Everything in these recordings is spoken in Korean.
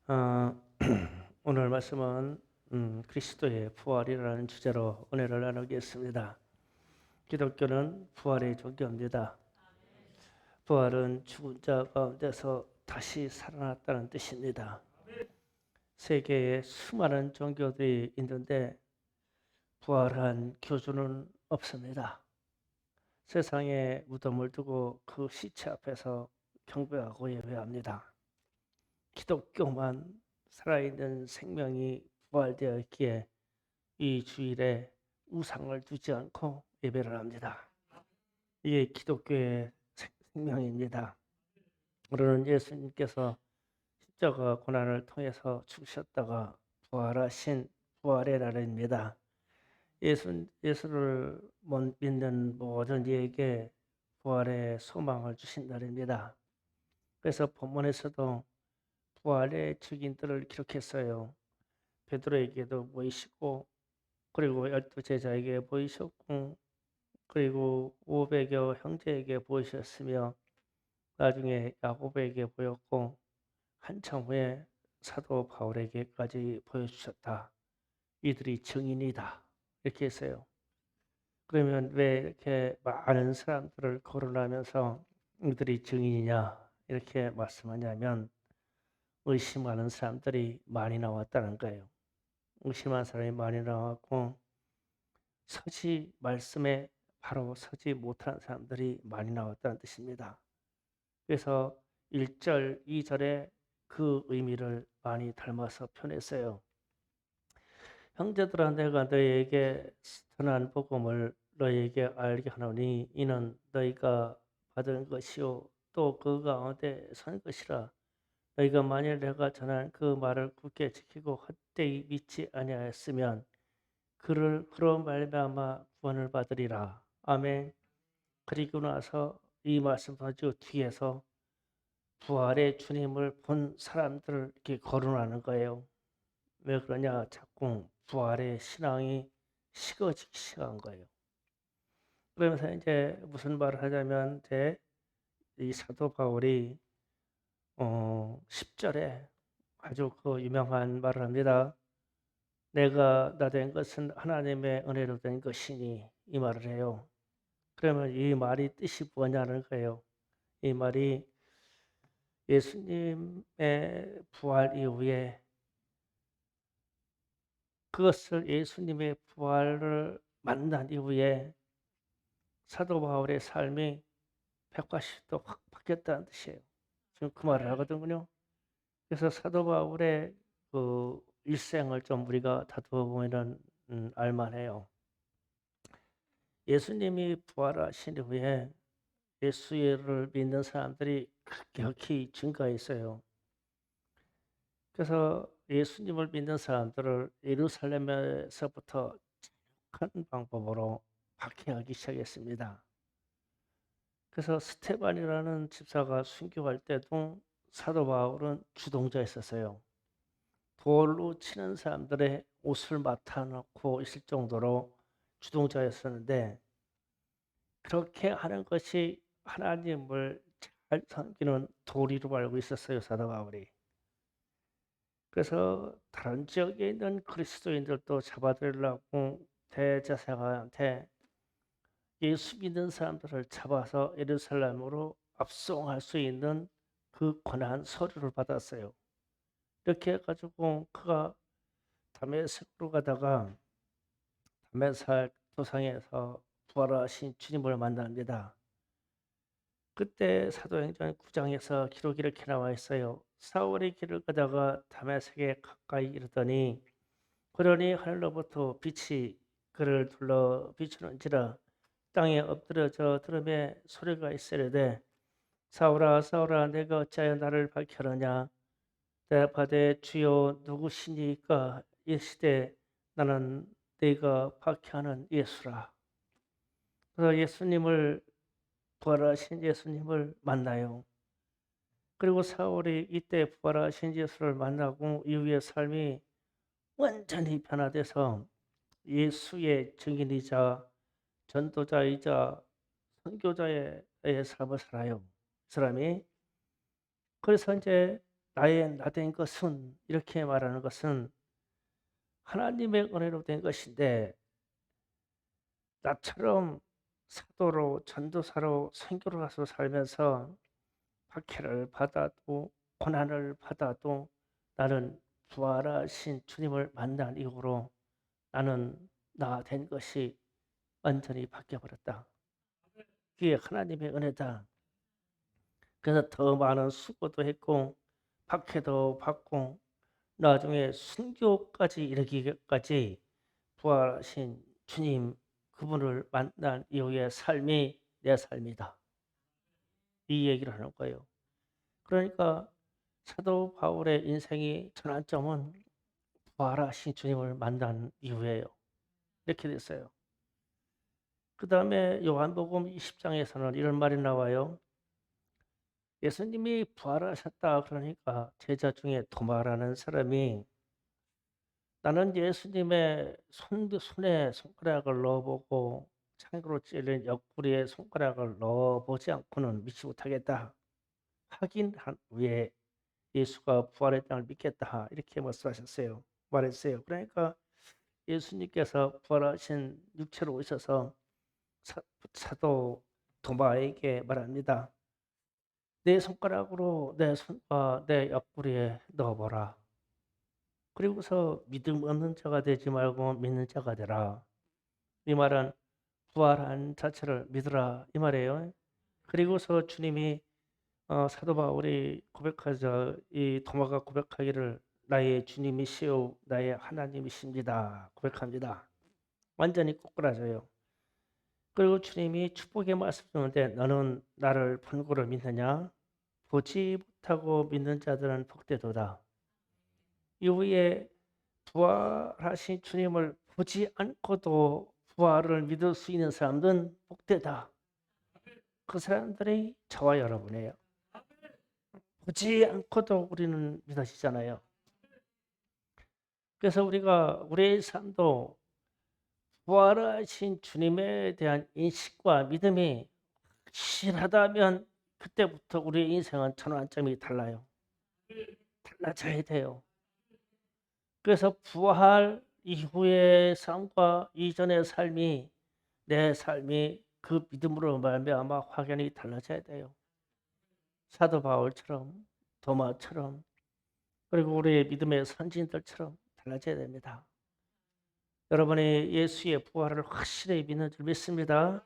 어, 오늘 말씀은 그리스도의 부활이라는 주제로 은혜를 나누겠습니다. 기독교는 부활의 종교입니다. 부활은 죽은 자 가운데서 다시 살아났다는 뜻입니다. 세계에 수많은 종교들이 있는데 부활한 교주는 없습니다. 세상에 무덤을 두고 그 시체 앞에서 경배하고 예배합니다. 기독교만 살아있는 생명이 부활되어 있기에 이 주일에 우상을 두지 않고 예배를 합니다. 이게 기독교의 생명입니다. 우리는 예수님께서 십자가 고난을 통해서 죽으셨다가 부활하신 부활의 날입니다. 예수를 믿는 모든 이에게 부활의 소망을 주신 날입니다. 그래서 본문에서도 부활의 증인들을 기록했어요. 베드로에게도 보이시고 그리고 12제자에게 보이셨고 그리고 500여 형제에게 보이셨으며 나중에 야곱에게 보였고 한참 후에 사도 바울에게까지 보여주셨다. 이들이 증인이다. 이렇게 했어요. 그러면 왜 이렇게 많은 사람들을 거론하면서 이들이 증인이냐 이렇게 말씀하냐면 의심하는 사람들이 많이 나왔다는 거예요. 의심하는 사람이 많이 나왔고 말씀에 바로 서지 못한 사람들이 많이 나왔다는 뜻입니다. 그래서 1절, 2절에 그 의미를 많이 닮아서 표현했어요. 형제들아 내가 너희에게 선한 복음을 너희에게 알게 하노니 이는 너희가 받은 것이요 또 그 가운데 선 것이라. 너희가 만일 내가 전한 그 말을 굳게 지키고 헛되이 믿지 아니하였으면 그로 말미암아 구원을 받으리라. 아멘. 그리고 나서 이 말씀 아주 뒤에서 부활의 주님을 본 사람들을 이렇게 거론하는 거예요. 왜 그러냐? 자꾸 부활의 신앙이 식어지기 시작한 거예요. 그러면서 이제 무슨 말을 하자면 이 사도 바울이 10절에 아주 그 유명한 말을 합니다. 내가 나 된 것은 하나님의 은혜로 된 것이니 이 말을 해요. 그러면 이 말이 뜻이 뭐냐는 거예요. 이 말이 예수님의 부활 이후에 그것을 예수님의 부활을 만난 이후에 사도 바울의 삶이 180도 확 바뀌었다는 뜻이에요. 지금 그 말을 하거든요. 그래서 사도 바울의 그 일생을 좀 우리가 다투어 보면은 알만해요. 예수님이 부활하신 이후에 예수를 믿는 사람들이 급격히 증가했어요. 그래서 예수님을 믿는 사람들을 예루살렘에서부터 큰 방법으로 박해하기 시작했습니다. 그래서 스테반이라는 집사가 순교할 때도 사도 바울은 주동자였었어요. 돌로 치는 사람들의 옷을 맡아놓고 있을 정도로 주동자였었는데 그렇게 하는 것이 하나님을 잘 섬기는 도리로 알고 있었어요, 사도 바울이. 그래서 다른 지역에 있는 그리스도인들도 잡아들이려고 대제사장한테 예수 믿는 사람들을 잡아서 예루살렘으로 압송할 수 있는 그 권한 서류를 받았어요. 이렇게 해가지고 그가 다메섹으로 가다가 다메섹 도상에서 부활하신 주님을 만납니다. 그때 사도행전 9장에서 기록이 이렇게 나와 있어요. 사울이 길을 가다가 다메섹에 가까이 이르더니 그러니 하늘로부터 빛이 그를 둘러 비추는지라. 땅에 엎드려져 들음에 소리가 있으려되 사울아 사울아 내가 어찌하여 나를 박해하느냐. 대답하되 주여 누구시니까. 이시되 나는 네가 박해하는 예수라. 그래서 부활하신 예수님을 만나요. 그리고 사울이 이때 부활하신 예수를 만나고 이후의 삶이 완전히 변화돼서 예수의 증인이자 전도자이자 선교자의 삶을 살아요. 그 사람이. 그래서 이제 나의 나 된 것은 이렇게 말하는 것은 하나님의 은혜로 된 것인데 나처럼 사도로 전도사로 선교를 가서 살면서 박해를 받아도 고난을 받아도 나는 부활하신 주님을 만난 이후로 나는 나 된 것이 완전히 바뀌어 버렸다. 그게 하나님의 은혜다. 그래서 더 많은 수고도 했고 박해도 받고 나중에 순교까지 이르기까지 부활하신 주님 그분을 만난 이후의 삶이 내 삶이다. 이 얘기를 하는 거예요. 그러니까 사도 바울의 인생의 전환점은 부활하신 주님을 만난 이후에요. 이렇게 됐어요. 그 다음에 요한복음 20장에서는 이런 말이 나와요. 예수님이 부활하셨다 그러니까 제자 중에 도마라는 사람이 나는 예수님의 손에 손가락을 넣어보고 창으로 찔린 옆구리에 손가락을 넣어보지 않고는 믿지 못하겠다. 확인한 후에 예수가 부활했다는 걸 믿겠다. 이렇게 말했어요. 그러니까 예수님께서 부활하신 육체로 오셔서 사도 도마에게 말합니다. 내 손가락으로 내 손과 내 옆구리에 넣어보라. 그리고서 믿음 없는 자가 되지 말고 믿는 자가 되라. 이 말은 부활한 자체를 믿으라 이 말이에요. 그리고서 주님이 사도 바울이 고백하자 이 도마가 고백하기를 나의 주님이시오 나의 하나님이십니다 고백합니다. 완전히 꼬꾸라져요. 그리고 주님이 축복의 말씀 주는데 너는 나를 본고로 믿느냐? 보지 못하고 믿는 자들은 복되도다. 이후에 부활하신 주님을 보지 않고도 부활을 믿을 수 있는 사람들은 복되다. 그 사람들이 저와 여러분이에요. 보지 않고도 우리는 믿어지잖아요. 그래서 우리가 우리의 삶도 부활하신 주님에 대한 인식과 믿음이 확실하다면 그때부터 우리의 인생은 전환점이 달라요. 달라져야 돼요. 그래서 부활 이후의 삶과 이전의 삶이 내 삶이 그 믿음으로 말미암아 확연히 달라져야 돼요. 사도 바울처럼 도마처럼 그리고 우리의 믿음의 선진들처럼 달라져야 됩니다. 여러분이 예수의 부활을 확실히 믿는 줄 믿습니다.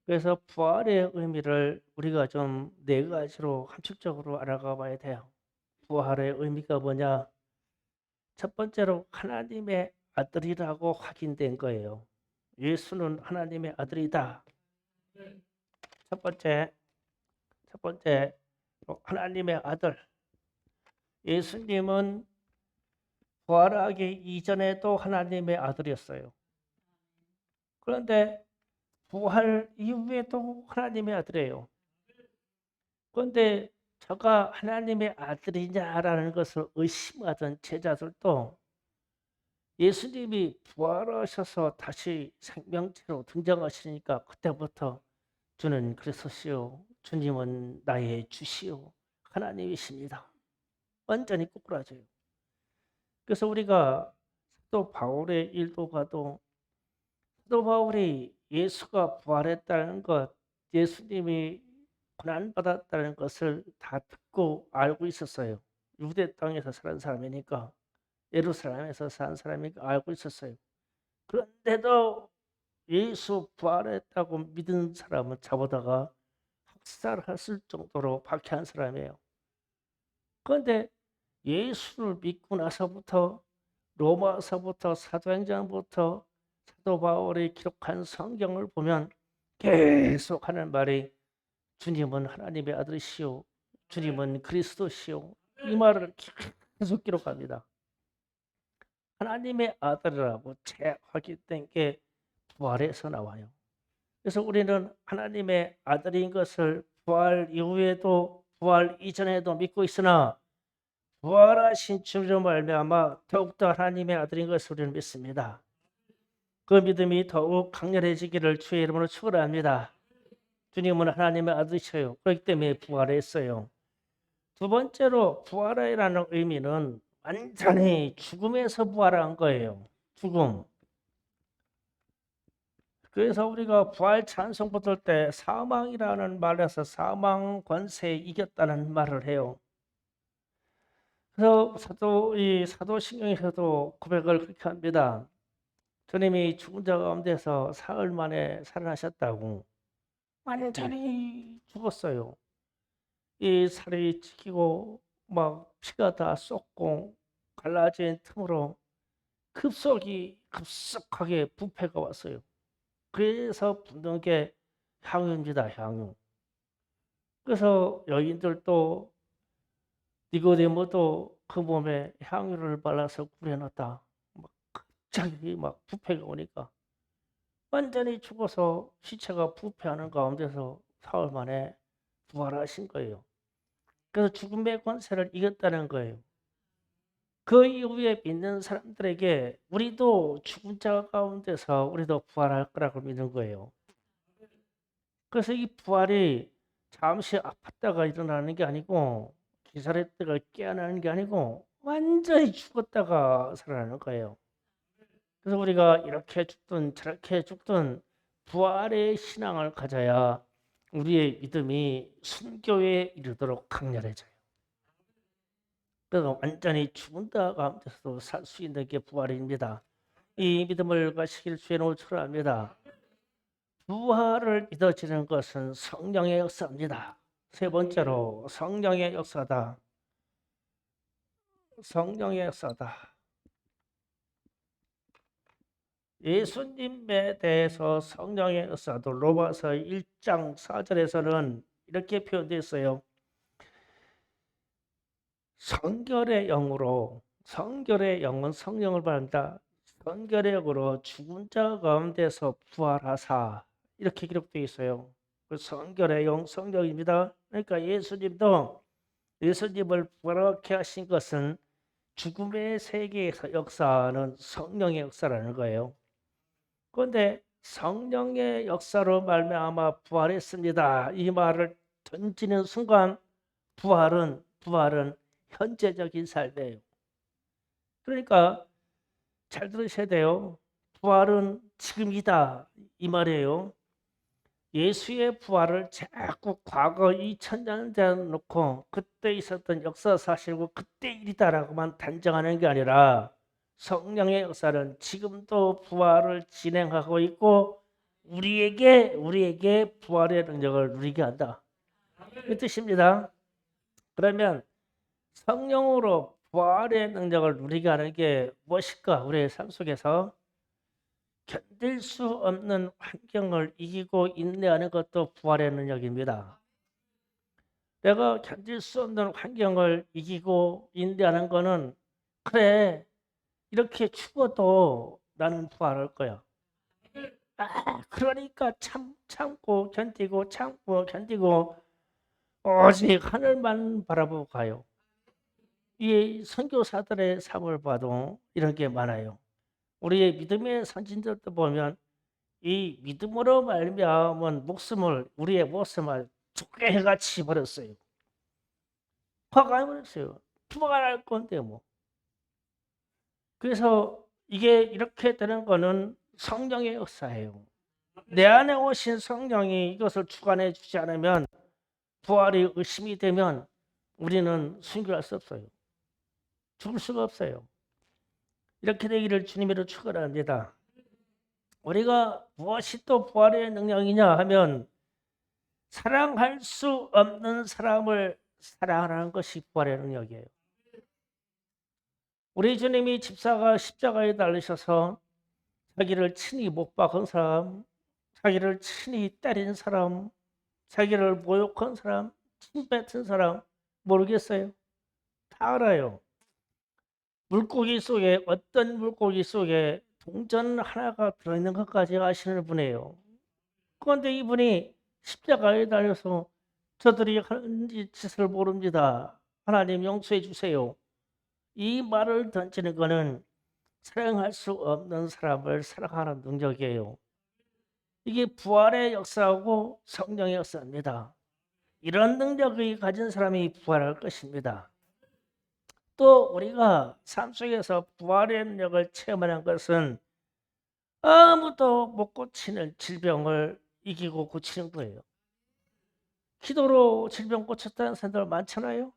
그래서 부활의 의미를 우리가 좀 네 가지로 함축적으로 알아가 봐야 돼요. 부활의 의미가 뭐냐? 첫 번째로 하나님의 아들이라고 확인된 거예요. 예수는 하나님의 아들이다. 첫 번째 하나님의 아들. 예수님은 부활하기 이전에도 하나님의 아들이었어요. 그런데 부활 이후에도 하나님의 아들이에요. 그런데 저가 하나님의 아들이냐라는 것을 의심하던 제자들도 예수님이 부활하셔서 다시 생명체로 등장하시니까 그때부터 주는 그리스도시요 주님은 나의 주시요 하나님이십니다. 완전히 꼬꾸라져요. 그래서 우리가 사도 바울의 일도 봐도 사도 바울이 예수가 부활했다는 것, 예수님이 고난받았다는 것을 다 듣고 알고 있었어요. 유대 땅에서 사는 사람이니까 예루살렘에서 사는 사람이니까 알고 있었어요. 그런데도 예수 부활했다고 믿은 사람은 잡아다가 학살했을 정도로 박해한 사람이에요. 그런데 예수를 믿고 나서부터 로마서부터 사도행전부터 사도 바울이 기록한 성경을 보면 계속 하는 말이 주님은 하나님의 아들이시오. 주님은 그리스도시오. 이 말을 계속 기록합니다. 하나님의 아들이라고 재확인된 게 부활에서 나와요. 그래서 우리는 하나님의 아들인 것을 부활 이후에도 부활 이전에도 믿고 있으나 부활하신 주님으로 말미암아 더욱더 하나님의 아들인 것을 우리는 믿습니다. 그 믿음이 더욱 강렬해지기를 주의 이름으로 축원합니다. 주님은 하나님의 아들이셔요. 그렇기 때문에 부활했어요. 두 번째로 부활이라는 의미는 완전히 죽음에서 부활한 거예요. 죽음. 그래서 우리가 부활 찬송 부를 때 사망이라는 말에서 사망 권세에 이겼다는 말을 해요. 그래서 이 사도신경에서도 고백을 그렇게 합니다. 주님이 죽은 자 가운데서 사흘 만에 살아나셨다고. 완전히 죽었어요. 이 살이 찢기고 막 피가 다 쏟고 갈라진 틈으로 급속하게 부패가 왔어요. 그래서 붙는 게 향유입니다. 향유. 그래서 여인들도 니고데모도 그 몸에 향유를 발라서 뿌려놨다. 막 갑자기 막 부패가 오니까 완전히 죽어서 시체가 부패하는 가운데서 사흘 만에 부활하신 거예요. 그래서 죽음의 권세를 이겼다는 거예요. 그 이후에 믿는 사람들에게 우리도 죽은 자 가운데서 우리도 부활할 거라고 믿는 거예요. 그래서 이 부활이 잠시 아팠다가 일어나는 게 아니고 기절했다가 깨어나는 게 아니고 완전히 죽었다가 살아나는 거예요. 그래서 우리가 이렇게 죽든 저렇게 죽든 부활의 신앙을 가져야 우리의 믿음이 순교에 이르도록 강렬해져요. 그래서 완전히 죽은 자 가운데서도 살 수 있는 게 부활입니다. 이 믿음을 가시길 주의 축원합니다. 부활을 믿어지는 것은 성령의 역사입니다. 세 번째로 성령의 역사다. 성령의 역사다. 예수님에 대해서 성령의 역사도 로마서 1장 4절에서는 이렇게 표현되어 있어요. 성결의 영으로, 성결의 영은 성령을 말한다. 성결의 영으로 죽은 자 가운데서 부활하사, 이렇게 기록되어 있어요. 성결의 영, 성령입니다. 그러니까 예수님을 부활하게 하신 것은 죽음의 세계에서 역사하는 성령의 역사라는 거예요. 그런데 성령의 역사로 말미암아 부활했습니다. 이 말을 던지는 순간 부활은 현재적인 삶이에요. 그러니까 잘 들으셔야 돼요. 부활은 지금이다 이 말이에요. 예수의 부활을 자꾸 과거 2000년 전 놓고 그때 있었던 역사 사실고 그때 일이다라고만 단정하는 게 아니라 성령의 역사는 지금도 부활을 진행하고 있고 우리에게 부활의 능력을 누리게 한다. 그 뜻입니다. 그러면 성령으로 부활의 능력을 누리게 하는 게 무엇일까? 우리의 삶 속에서 견딜 수 없는 환경을 이기고 인내하는 것도 부활의 능력입니다. 내가 견딜 수 없는 환경을 이기고 인내하는 거는 그래 이렇게 죽어도 나는 부활할 거야. 그러니까 참고 견디고 오직 하늘만 바라보고 가요. 이 선교사들의 삶을 봐도 이런 게 많아요. 우리의 믿음의 선진들도 보면 이 믿음으로 말미암은 우리의 목숨을 조개같이 버렸어요. 화가 버렸어요. 부활할 건데 뭐. 그래서 이게 이렇게 되는 거는 성령의 역사예요. 내 안에 오신 성령이 이것을 주관해 주지 않으면 부활이 의심이 되면 우리는 순교할 수 없어요. 죽을 수가 없어요. 이렇게 되기를 주님으로 축원합니다. 우리가 무엇이 또 부활의 능력이냐 하면 사랑할 수 없는 사람을 사랑하는 것이 부활의 능력이에요. 우리 주님이 십자가에 달리셔서 자기를 친히 못 박은 사람, 자기를 친히 때린 사람, 자기를 모욕한 사람, 침뱉은 사람 모르겠어요? 다 알아요. 어떤 물고기 속에 동전 하나가 들어있는 것까지 아시는 분이에요. 그런데 이분이 십자가에 달려서 저들이 하는 짓을 모릅니다. 하나님 용서해 주세요. 이 말을 던지는 것은 사랑할 수 없는 사람을 사랑하는 능력이에요. 이게 부활의 역사하고 성령의 역사입니다. 이런 능력을 가진 사람이 부활할 것입니다. 또 우리가 삶 속에서 부활의 능력을 체험하는 것은 아무도 못 고치는 질병을 이기고 고치는 거예요. 기도로 질병 고쳤다는 사람들 많잖아요.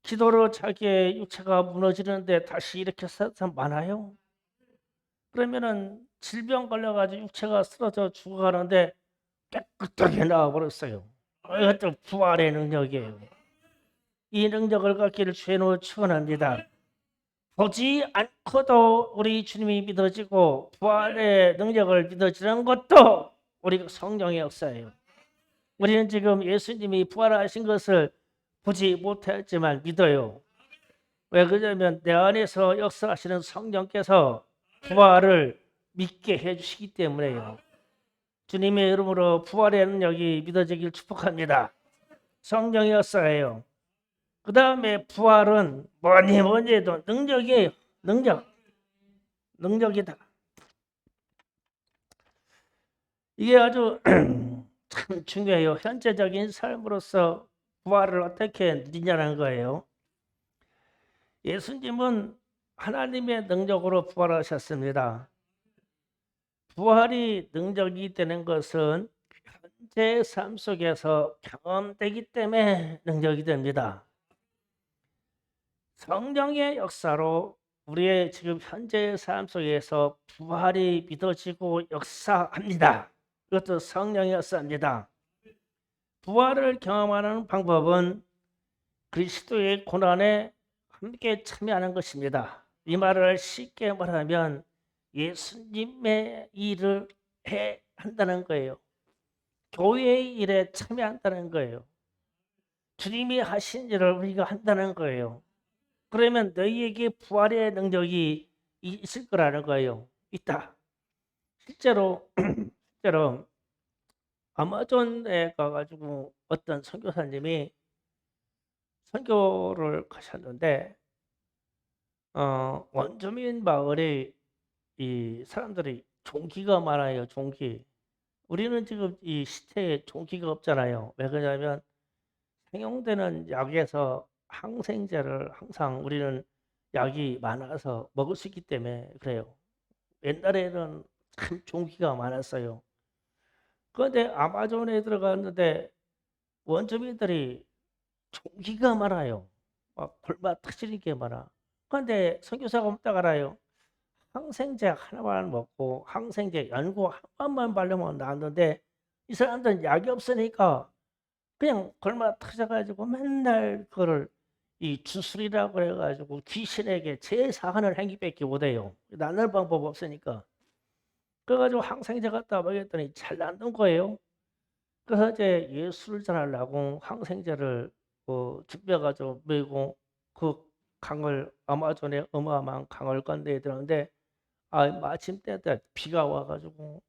기도로 자기의 육체가 무너지는데 다시 일으켜 사람 많아요. 그러면은 질병 걸려가지고 육체가 쓰러져 죽어가는데 깨끗하게 나와버렸어요. 이것도 부활의 능력이에요. 이 능력을 갖기를 주의 축원합니다. 보지 않고도 우리 주님이 믿어지고 부활의 능력을 믿어지는 것도 우리 성령의 역사예요. 우리는 지금 예수님이 부활하신 것을 보지 못했지만 믿어요. 왜 그러냐면 내 안에서 역사하시는 성령께서 부활을 믿게 해주시기 때문에요. 주님의 이름으로 부활의 능력이 믿어지길 축복합니다. 성령의 역사예요. 그 다음에 부활은 뭐니 해도 능력이에요. 능력이다. 이게 아주 참 중요해요. 현재적인 삶으로서 부활을 어떻게 누리냐는 거예요. 예수님은 하나님의 능력으로 부활하셨습니다. 부활이 능력이 되는 것은 현재 삶 속에서 경험되기 때문에 능력이 됩니다. 성령의 역사로 우리의 지금 현재의 삶 속에서 부활이 믿어지고 역사합니다. 이것도 성령의 역사입니다. 부활을 경험하는 방법은 그리스도의 고난에 함께 참여하는 것입니다. 이 말을 쉽게 말하면 예수님의 일을 한다는 거예요. 교회의 일에 참여한다는 거예요. 주님이 하신 일을 우리가 한다는 거예요. 그러면 너희에게 부활의 능력이 있을 거라는 거예요. 있다. 실제로 아마존에 가가지고 어떤 선교사님이 선교를 가셨는데 원주민 마을에 이 사람들이 종기가 많아요. 종기. 우리는 지금 이 시대에 종기가 없잖아요. 왜 그러냐면 생용되는 약에서 항생제를 항상 우리는 약이 많아서 먹을 수 있기 때문에 그래요. 옛날에는 참 종기가 많았어요. 그런데 아마존에 들어갔는데 원주민들이 종기가 많아요. 막 골마 터지는 게 많아. 그런데 선교사가 없다 알아요. 항생제 하나만 먹고 항생제 연고 한 번만 바르면 나았는데 이 사람들은 약이 없으니까 그냥 골마 터져가지고 맨날 그거를 이 주술이라고 해가지고 귀신에게 제사하는 행위밖에 못해요. 낫는 방법 없으니까. 그래가지고 항생제 갖다 먹였더니 잘 낫는 거예요. 그래서 이제 예술을 전하려고 항생제를 준비해가지고 먹이고 그 강을 아마존에 어마어마한 강을 건너야 되는데 마침 때 비가 와가지고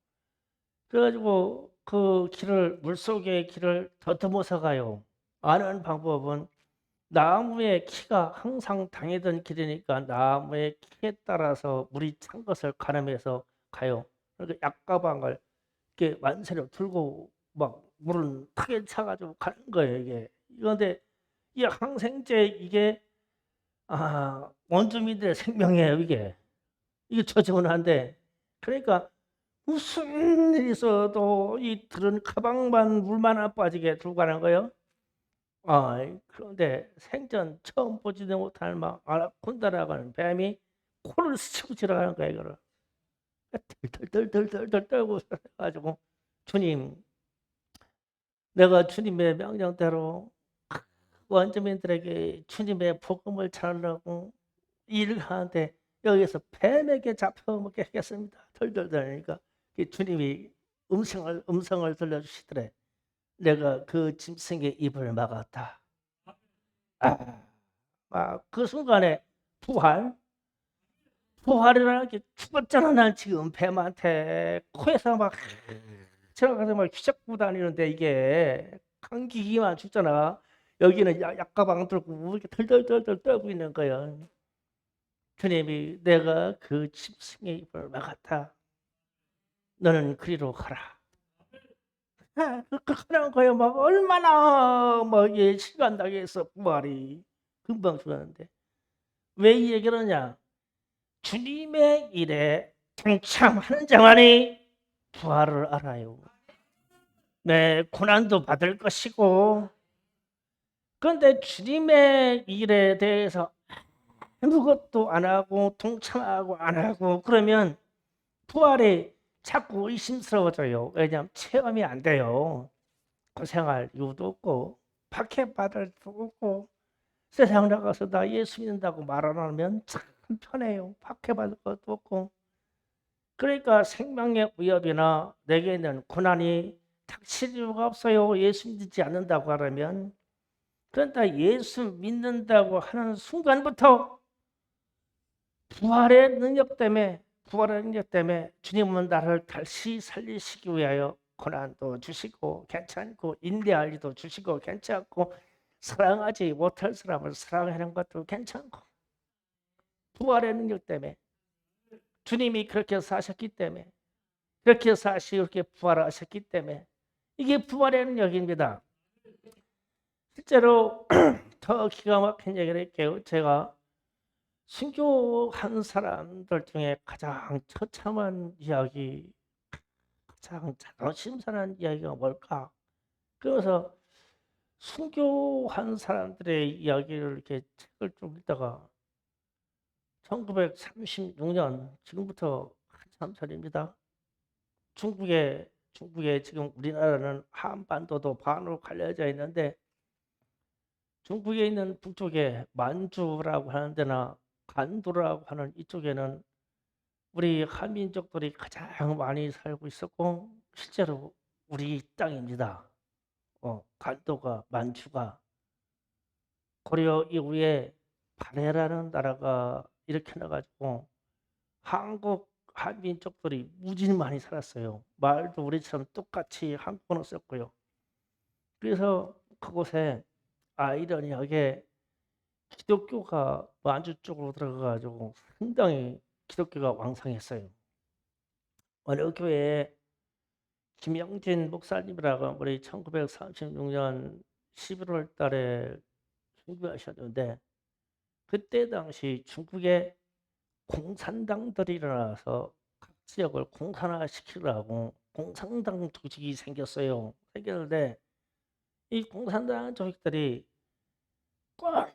그래가지고 그 길을 물속의 길을 더듬어서 가요. 아는 방법은 나무의 키가 항상 당했던 길이니까 나무의 키에 따라서 물이 찬 것을 가늠해서 가요. 그러니까 약가방을 이렇게 만세로 들고 막 물은 크게 차가지고 가는 거예요 이게. 그런데 이 항생제 이게 원주민들의 생명이에요 이게. 이게 저지운한데 그러니까 무슨 일이 있어도 이 들은 가방만 물만 안 빠지게 들고 가는 거예요. 그런데 생전 처음 보지도 못할 막 아나콘다라고 하는 뱀이 코를 스치고 지나가는 거예요 이거를. 덜덜덜덜덜 떨고 가지고 주님 내가 주님의 명령대로 원주민들에게 주님의 복음을 전하려고 일을 하는데 여기서 뱀에게 잡혀먹게 하겠습니다. 덜덜덜니까 주님이 음성을 들려주시더래. 내가 그 짐승의 입을 막았다. 그 순간에 부활이라는 게 죽었잖아. 난 지금 뱀한테 코에서 막 들어가서 막 휘젓고 다니는데 이게 감기기만 죽잖아. 여기는 약가방 들고 이렇게 덜덜덜덜 떨고 있는 거야. 주님이 내가 그 짐승의 입을 막았다. 너는 그리로 가라. 그런 거예요. 막 얼마나 시간 당해서 부활이 금방 죽었는데 왜 이 얘기를 하냐? 주님의 일에 동참하는 자만이 부활을 알아요. 네, 고난도 받을 것이고, 그런데 주님의 일에 대해서 아무것도 안 하고 동참하고 안 하고 그러면 부활이 자꾸 의심스러워져요. 왜냐하면 체험이 안 돼요. 고생할 이유도 없고 박해받을 수도 없고 세상 나가서 나 예수 믿는다고 말 안 하면 참 편해요. 박해받을 것도 없고. 그러니까 생명의 위협이나 내게 있는 고난이 닥칠 이유가 없어요. 예수 믿지 않는다고 하면. 그런데 예수 믿는다고 하는 순간부터 부활의 능력 때문에 주님은 나를 다시 살리시기 위하여 고난도 주시고 괜찮고 인내할 일도 주시고 괜찮고 사랑하지 못할 사람을 사랑하는 것도 괜찮고 부활의 능력 때문에 주님이 그렇게 사셨기 때문에 그렇게 사시고 그렇게 부활하셨기 때문에 이게 부활의 능력입니다. 실제로 더 기가 막힌 얘기를 할게요. 제가 순교한 사람들 중에 가장 처참한 이야기, 가장 자존심 상한 이야기가 뭘까? 그래서 순교한 사람들의 이야기를 이렇게 책을 좀 읽다가 1936년 지금부터 한참 전입니다. 중국에 지금 우리나라는 한반도도 반으로 갈려져 있는데 중국에 있는 북쪽에 만주라고 하는 데나 간도라고 하는 이쪽에는 우리 한민족들이 가장 많이 살고 있었고 실제로 우리 땅입니다. 간도가 만주가 고려 이후에 발해라는 나라가 일으켜나가지고 한국 한민족들이 무지 많이 살았어요. 말도 우리처럼 똑같이 한국어는 썼고요. 그래서 그곳에 아이러니하게 기독교가 만주 쪽으로 들어가가지고 상당히 기독교가 왕성했어요. 어느 교회에 김영진 목사님이라고 우리 1936년 11월 달에 순교하셨는데 그때 당시 중국에 공산당들이 일어나서 각 지역을 공산화시키려고 공산당 조직이 생겼어요. 생겼는데 이 공산당 조직들이 꽉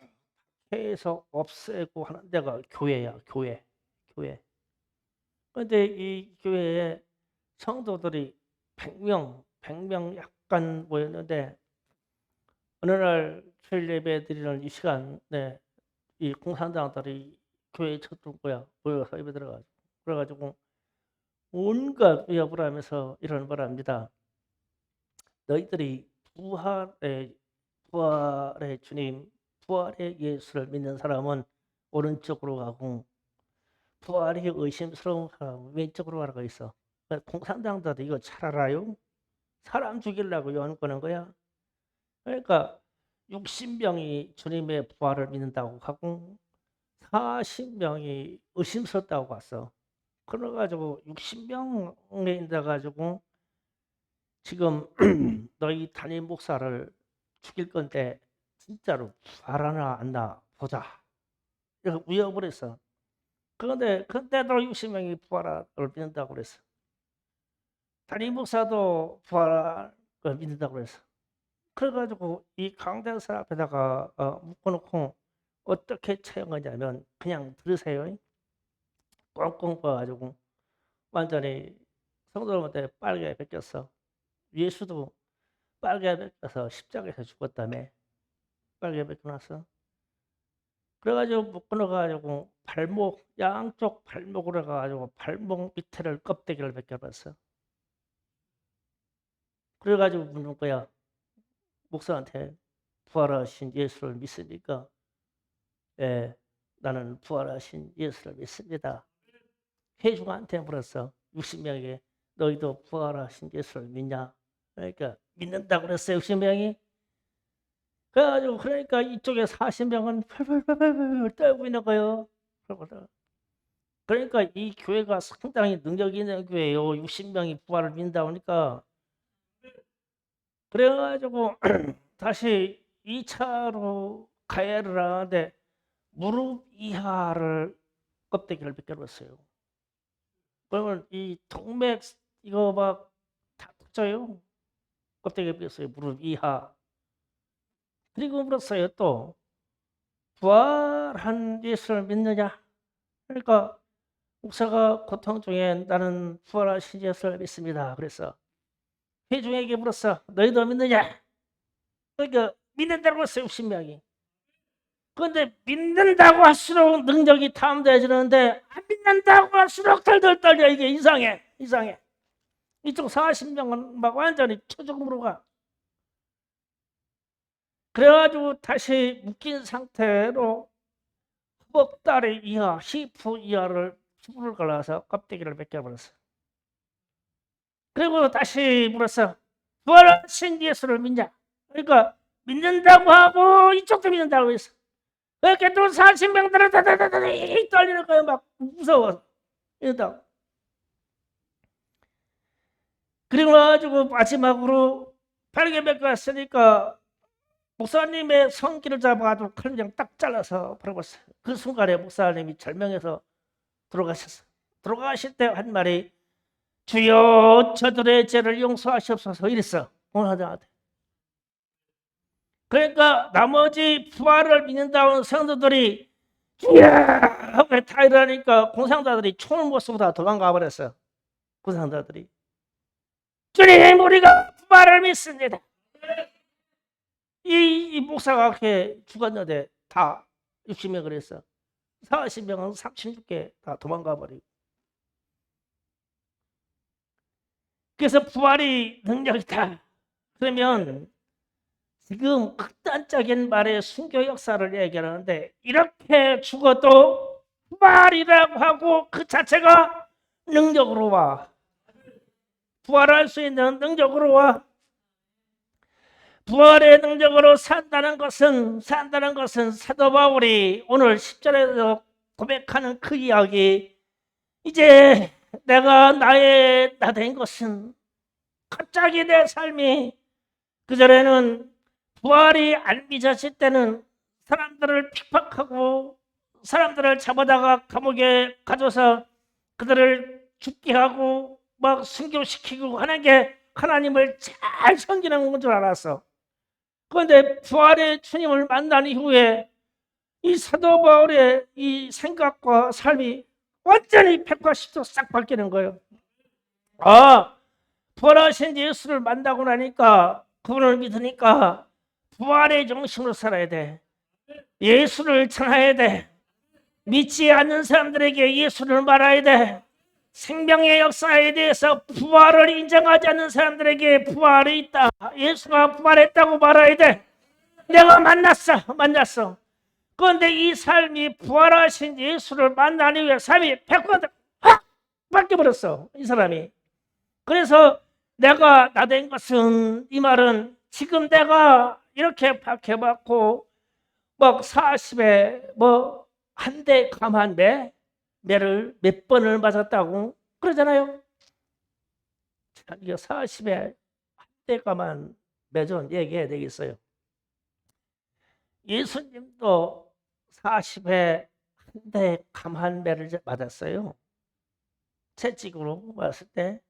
해서 없애고 하는 데가 교회야, 교회. 교회. 그런데 이 교회에 성도들이 100명 약간 모였는데 어느 날 주일 예배 드리는 이 시간에 이 공산당들이 교회에 쳐들어온 거야. 모여서 예배 들어가지고. 그래가지고 온갖 위협을 하면서 이런 말 합니다. 너희들이 부활의 주님, 부활의 예수를 믿는 사람은 오른쪽으로 가고 부활이 의심스러운 사람은 왼쪽으로 가라고 있어. 공산당들도 이거 잘 알아요. 사람 죽이려고 연구하는 거야. 그러니까 60명이 주님의 부활을 믿는다고 하고 40명이 의심스럽다고 왔어. 그래가지고 60명에 있어가지고 지금 너희 담임 목사를 죽일 건데 진짜로 부활하나 안나 보자. 이렇게 위협을 했어. 그런데 그때도 60명이 부활을 믿는다고 그랬어. 담임 목사도 부활을 믿는다고 그랬어. 그래가지고 이 강대사 앞에다가 묶어놓고 어떻게 처형하냐면 그냥 들으세요. 꽁꽁 봐가지고 완전히 성도들한테 빨개 벗겼어. 예수도 빨개 벗겨서 십자가에서 죽었다며. 빨개 벗겨놨어. 그래가지고 묶어놔가지고 발목 양쪽 발목으로 가가지고 발목 밑에를 껍데기를 벗겨봤어. 그래가지고 묻는 거야. 목사한테 부활하신 예수를 믿습니까? 예, 나는 부활하신 예수를 믿습니다. 회중한테 물었어. 60명에게 너희도 부활하신 예수를 믿냐? 그러니까 믿는다고 그랬어요. 60명이. 그래가지고 그러니까 이쪽에 40명은 펄펄펄펄 떨고 있는 거예요. 그러니까 이 교회가 상당히 능력 있는 교회예요. 60명이 부활을 믿는다 보니까 그래가지고 다시 2차로 가해를 하는데 무릎 이하를 껍데기를 벗겨버렸어요. 그러면 이 동맥 이거 막 다 터져요. 껍데기 벗겼어요. 무릎 이하. 그리고 물었어요. 또 부활한 예수를 믿느냐? 그러니까 목사가 고통 중에 나는 부활하신 예수를 믿습니다. 그래서 회중에게 물었어. 너희도 믿느냐? 그러니까 믿는다고 했어요. 60명이. 그런데 믿는다고 할수록 능력이 탐대해지는데 안 믿는다고 할수록 덜덜 떨려. 이게 이상해. 이상해. 이쪽 40명은 막 완전히 초죽음으로 가. 그래가지고 다시 묶인 상태로 허벅다리 이하, 히프 이하를 피부를 갈라서 껍데기를 벗겨버렸어. 그리고 다시 물었어. 부활하신 예수를 믿냐? 그러니까 믿는다고 하고 이쪽도 믿는다고 했어. 그렇게 또 40명들은 다다다다 떨리는 거예요. 막 무서워서. 이러다. 그리고 나가지고 마지막으로 발견맥 갔으니까 목사님의 손길을 잡아가지고 칼을 그냥 딱 잘라서 버려봤어요. 그 순간에 목사님이 절명해서 돌아가셨어요. 돌아가실 때 한 말이 주여 저들의 죄를 용서하시옵소서 이랬어. 오늘한테. 그러니까 나머지 부활을 믿는다는 성도들이 주여 하고 다 이러니까 공상자들이 총을 못 쏘고 다 도망가 버렸어. 공상자들이. 주님 우리가 부활을 믿습니다. 이 목사가 그렇게 죽었는데 다 60명 그랬어. 40명은 36개 다 도망가 버리고. 그래서 부활이 능력이다. 그러면 지금 극단적인 말의 순교 역사를 얘기하는데 이렇게 죽어도 부활이라고 하고 그 자체가 능력으로 와. 부활할 수 있는 능력으로 와. 부활의 능력으로 산다는 것은 사도 바울이 오늘 10절에서 고백하는 그 이야기. 이제 내가 나의 나 된 것은 갑자기 내 삶이 그전에는 부활이 안 믿어질 때는 사람들을 핍박하고 사람들을 잡아다가 감옥에 가둬서 그들을 죽게 하고 막 순교시키고 하는 게 하나님을 잘 섬기는 건 줄 알았어. 그런데 부활의 주님을 만난 이후에 이 사도 바울의 이 생각과 삶이 완전히 180도 싹 바뀌는 거예요. 아, 부활하신 예수를 만나고 나니까 그분을 믿으니까 부활의 정신으로 살아야 돼. 예수를 전해야 돼. 믿지 않는 사람들에게 예수를 말해야 돼. 생명의 역사에 대해서 부활을 인정하지 않는 사람들에게 부활이 있다. 예수가 부활했다고 말해야 돼. 내가 만났어. 그런데 이 삶이 부활하신 예수를 만난 이후에 삶이 100% 확 바뀌어버렸어. 이 사람이. 그래서 내가 나 된 것은 이 말은 지금 내가 이렇게 박해받고 막 40에 뭐 한 대 감한 매를 몇 번을 맞았다고 그러잖아요. 이게 40에 한 대 감한 매 좀 얘기해야 되겠어요. 예수님도 40에 한 대 감한 매를 맞았어요. 채찍으로 왔을 때.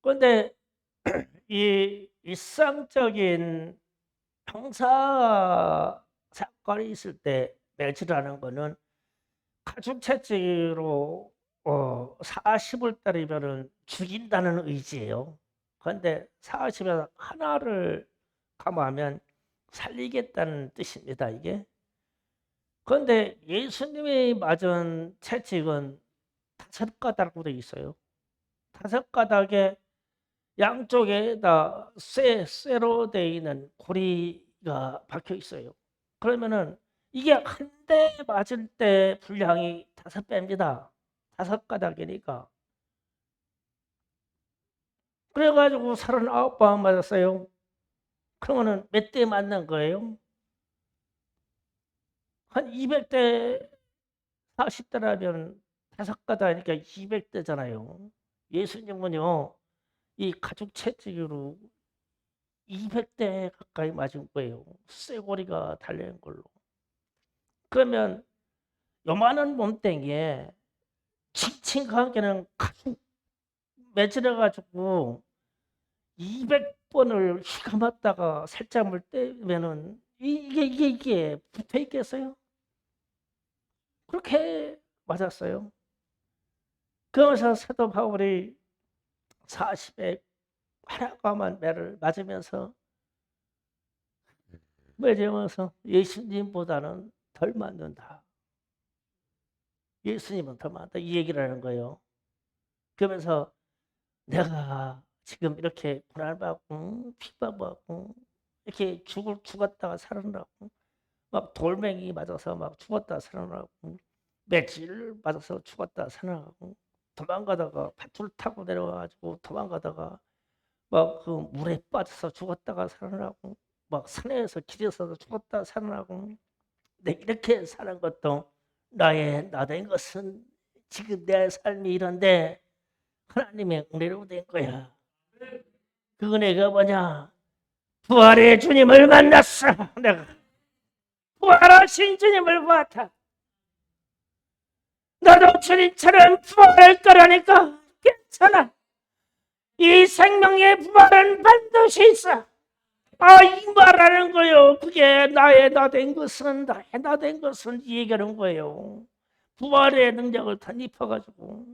그런데 이 일상적인 형사 사건이 있을 때 멸치라는 거는 가중 채찍으로 40을 때리면 죽인다는 의지예요. 그런데 40에서 하나를 감하면 살리겠다는 뜻입니다. 이게. 그런데 예수님이 맞은 채찍은 5가닥으로 되어 있어요. 5가닥에 양쪽에다 쇠로 되어 있는 고리가 박혀 있어요. 그러면은 이게 한 대 맞을 때 분량이 5배입니다. 5가닥이니까. 그래가지고 39번 맞았어요. 그러면은 몇 대 맞는 거예요? 한 200대, 40대라면 5가닥이니까 200대잖아요. 예수님은요, 이 가죽 채찍으로 200대 가까이 맞은 거예요. 쇠고리가 달려있는 걸로. 그러면 요만한 몸뚱이에 칭칭하게 그냥 가죽 매질해가지고 200번을 휘감았다가 살짝물 떼면은 이게 붙어 있겠어요? 그렇게 맞았어요. 그러면서 사도 바울이 40에 하나가만 매를 맞으면서 예수님보다는 덜 맞는다. 예수님은 더 많다. 이 얘기를 하는 거예요. 그러면서 내가 지금 이렇게 고난받고 핍박받고 이렇게 죽었다가 살아나고 막 돌멩이 맞아서 막 죽었다 살아나고 맷질 맞아서 죽었다 살아나고 도망가다가 밧줄 타고 내려와가지고 도망가다가 막 그 물에 빠져서 죽었다가 살아나고 막 산에서 길에서 죽었다 살아나고 근데 이렇게 사는 것도 나의 나된 것은 지금 내 삶이 이런데 하나님의 은혜로 된 거야. 그 은혜가 뭐냐? 부활의 주님을 만났어. 내가 부활하신 주님을 봤다. 나도 주님처럼 부활할 거라니까 괜찮아. 이 생명의 부활은 반드시 있어. 이 말하는 거요. 그게 나의 나된 것은 이 얘기하는 거예요. 부활의 능력을 다 입혀가지고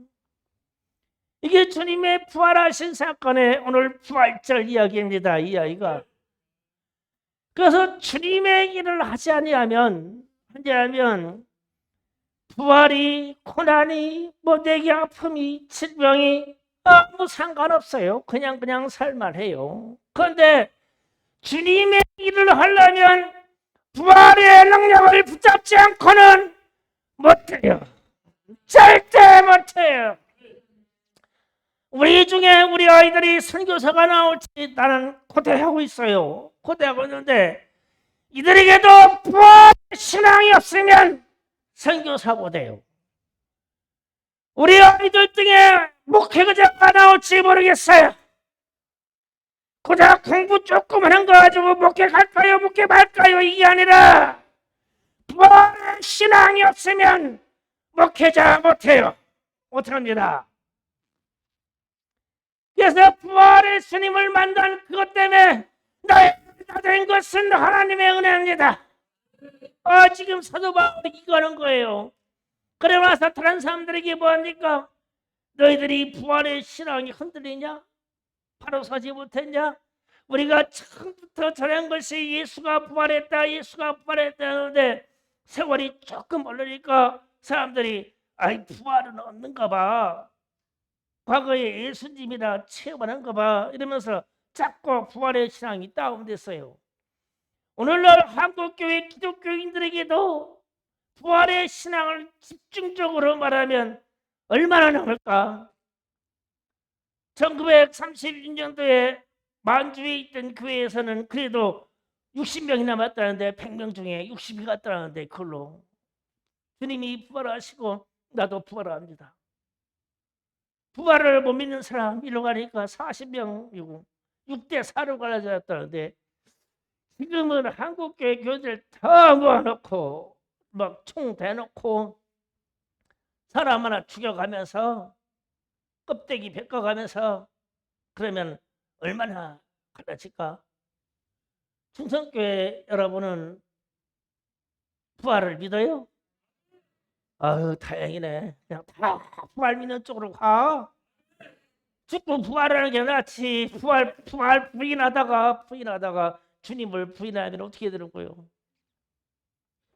이게 주님의 부활하신 사건의 오늘 부활절 이야기입니다. 이 아이가. 그래서 주님의 일을 하지 아니하면 부활이 고난이 내게 아픔이 질병이 아무 상관없어요. 그냥 살만해요. 그런데 주님의 일을 하려면 부활의 능력을 붙잡지 않고는 못해요. 절대 못해요. 우리 중에 우리 아이들이 선교사가 나올지 나는 고대하고 있어요. 고대하고 있는데 이들에게도 부활의 신앙이 없으면 선교사 못해요. 우리 아이들 중에 목회자가 나올지 모르겠어요. 그저 공부 조금 하는 거 가지고 목회 갈까요? 목회 말까요? 이게 아니라 부활의 신앙이 없으면 목회자 못해요. 못합니다. 그래서 부활의 주님을 만난 그것 때문에 나된 것은 하나님의 은혜입니다. 지금 사도 바울이 이거는 거예요. 그러고 나서 다른 사람들에게 뭐합니까? 너희들이 부활의 신앙이 흔들리냐? 바로 서지 못했냐? 우리가 처음부터 전한 것이 예수가 부활했다 하는데 세월이 조금 오르니까 사람들이 부활은 없는가 봐. 과거에 예수님이나 체험하는가 봐 이러면서 자꾸 부활의 신앙이 다운됐어요. 오늘날 한국교회 기독교인들에게도 부활의 신앙을 집중적으로 말하면 얼마나 남을까? 1936년도에 만주에 있던 교회에서는 그래도 60명이 남았다는데 100명 중에 60이 갔다는데 그걸로 주님이 부활하시고 나도 부활합니다. 부활을 못 믿는 사람 일로 가니까 40명이고 6대 4로 갈라졌다는데 지금은 한국교회 교회들 다 모아놓고 막 총 대놓고 사람 하나 죽여가면서 껍데기 벗겨가면서 그러면 얼마나 갈라질까? 충성교회 여러분은 부활을 믿어요? 다행이네. 그냥 다 부활 믿는 쪽으로 가. 죽고 부활하는 게 낫지. 부활 부인하다가 주님을 부인하면 어떻게 되는 거예요?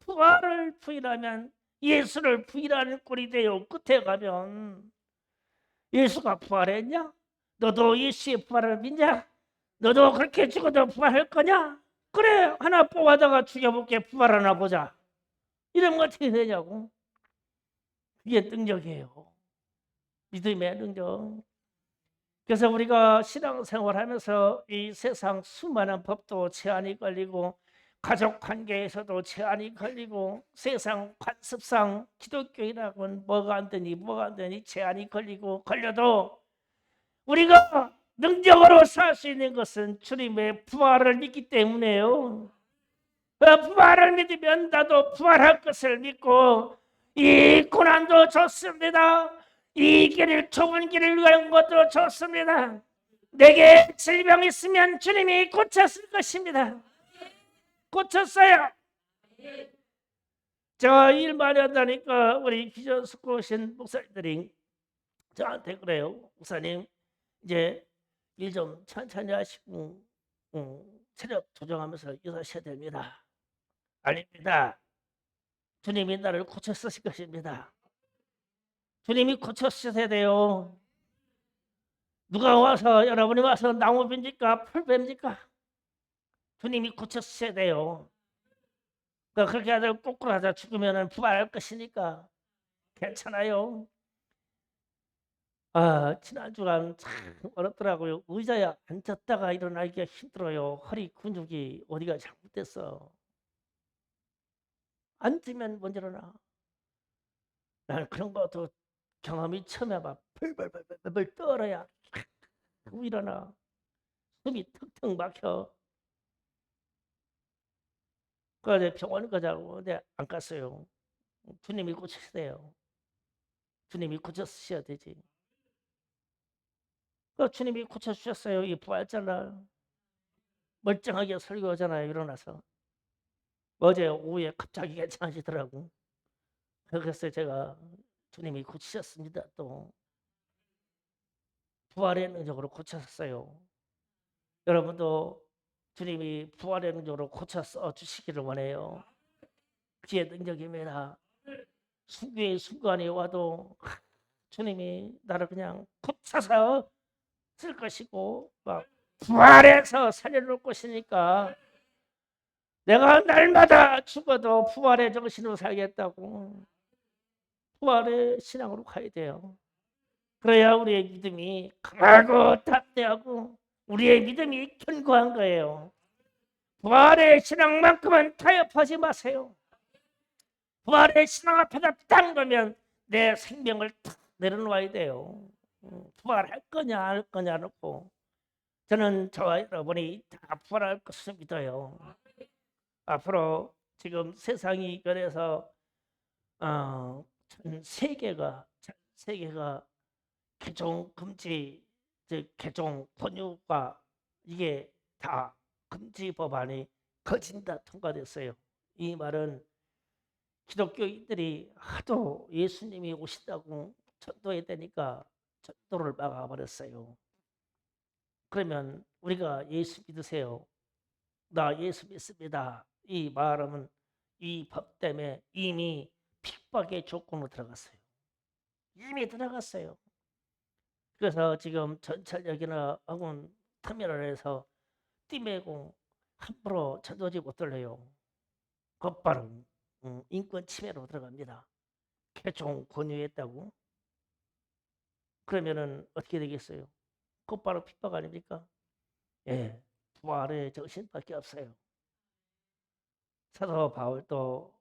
부활을 부인하면 예수를 부인하는 꼴이 돼요. 끝에 가면 예수가 부활했냐? 너도 예수의 부활을 믿냐? 너도 그렇게 죽어도 부활할 거냐? 그래 하나 뽑아다가 죽여볼게 부활하나 보자. 이러면 어떻게 되냐고. 그게 능력이에요. 믿음의 능력. 그래서 우리가 신앙생활하면서 이 세상 수많은 법도 제한이 걸리고 가족 관계에서도 제한이 걸리고 세상 관습상 기독교인하고는 뭐가 안 되니 제한이 걸려도 우리가 능력으로 살 수 있는 것은 주님의 부활을 믿기 때문에요. 부활을 믿으면 나도 부활할 것을 믿고 이 고난도 좋습니다. 이 길을 좁은 길을 가는 것도 좋습니다. 내게 질병이 있으면 주님이 고쳤을 것입니다. 고쳤어요. 제가 일 많이 한다니까 우리 기존숙고 오신 목사님들이 저한테 그래요. 목사님 이제 일 좀 천천히 하시고 체력 조정하면서 일하셔야 됩니다. 아닙니다. 주님이 나를 고쳐 쓰실 것입니다. 주님이 고쳐 쓰셔야 돼요. 누가 와서 여러분이 와서 나무 뱀니까 풀 뱀니까? 주님이 고쳐 쓰셔야 돼요. 그렇게 하다 거꾸로 하다 죽으면 부활할 것이니까 괜찮아요. 지난 주간 참 어렵더라고요. 의자에 앉았다가 일어나기가 힘들어요. 허리 근육이 어디가 잘못됐어. 앉으면 먼저 일어나. 나는 그런 것도 경험이 처음에 막 벌벌벌벌 떨어야 일어나. 숨이 턱턱 막혀. 그래서 병원 가자고. 근데 안 갔어요. 주님이 고치세요. 주님이 고쳐주셔야 되지. 주님이 고쳐주셨어요. 이 부활절날 멀쩡하게 설교하잖아요. 일어나서. 어제 오후에 갑자기 괜찮아지더라고. 그래서 제가 주님이 고치셨습니다. 또 부활의 능력으로 고쳤어요. 여러분도 주님이 부활의 능력으로 고쳐 주시기를 원해요. 그의 능력입니다. 순교의 순간이 와도 주님이 나를 그냥 고쳐서 쓸 것이고 막 부활해서 살려놓을 것이니까 내가 날마다 죽어도 부활의 정신으로 살겠다고 부활의 신앙으로 가야 돼요. 그래야 우리의 믿음이 강하고 담대하고 우리의 믿음이 견고한 거예요. 부활의 신앙만큼은 타협하지 마세요. 부활의 신앙 앞에다 딱 놓으면 내 생명을 탁 내려놓아야 돼요. 부활할 거냐 할 거냐 놓고 저는 저와 여러분이 다 부활할 것을 믿어요. 앞으로 지금 세상이 변해서 전 세계가 개종 금지, 즉 개종 권유가 이게 다 금지 법안이 거진다 통과됐어요. 이 말은 기독교인들이 하도 예수님이 오신다고 전도해야 되니까 전도를 막아버렸어요. 그러면 우리가 예수 믿으세요. 나 예수 믿습니다. 이 말하면 이 법 때문에 이미 핍박의 조건으로 들어갔어요. 이미 들어갔어요. 그래서 지금 전철역이나 학원 터미널에서 띠매고 함부로 전도지 못 들려요. 곧바로 인권 침해로 들어갑니다. 개종 권유했다고. 그러면은 어떻게 되겠어요? 곧바로 핍박 아닙니까? 예, 부활의 정신밖에 없어요. 사도 바울도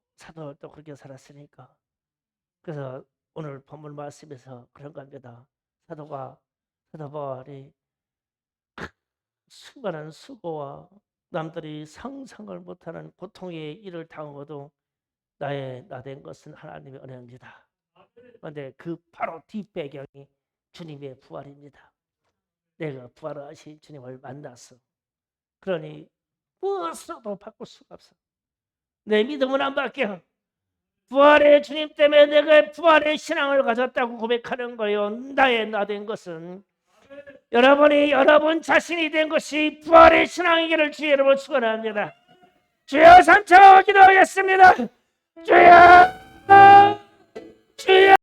그렇게 살았으니까. 그래서 오늘 본문 말씀에서 그런 겁니다. 사도 바울이 수많은 수고와 남들이 상상을 못하는 고통의 일을 당하고도 나의 나된 것은 하나님의 은혜입니다. 그런데 그 바로 뒷배경이 주님의 부활입니다. 내가 부활하신 주님을 만났어. 그러니 무엇으로도 바꿀 수가 없어. 내 믿음은 안 바뀌어. 부활의 주님 때문에 내가 부활의 신앙을 가졌다고 고백하는 거예요. 나의 나된 것은 여러분이 여러분 자신이 된 것이 부활의 신앙이기를 주의 이름으로 축원합니다. 주여 삼창 기도하겠습니다. 주여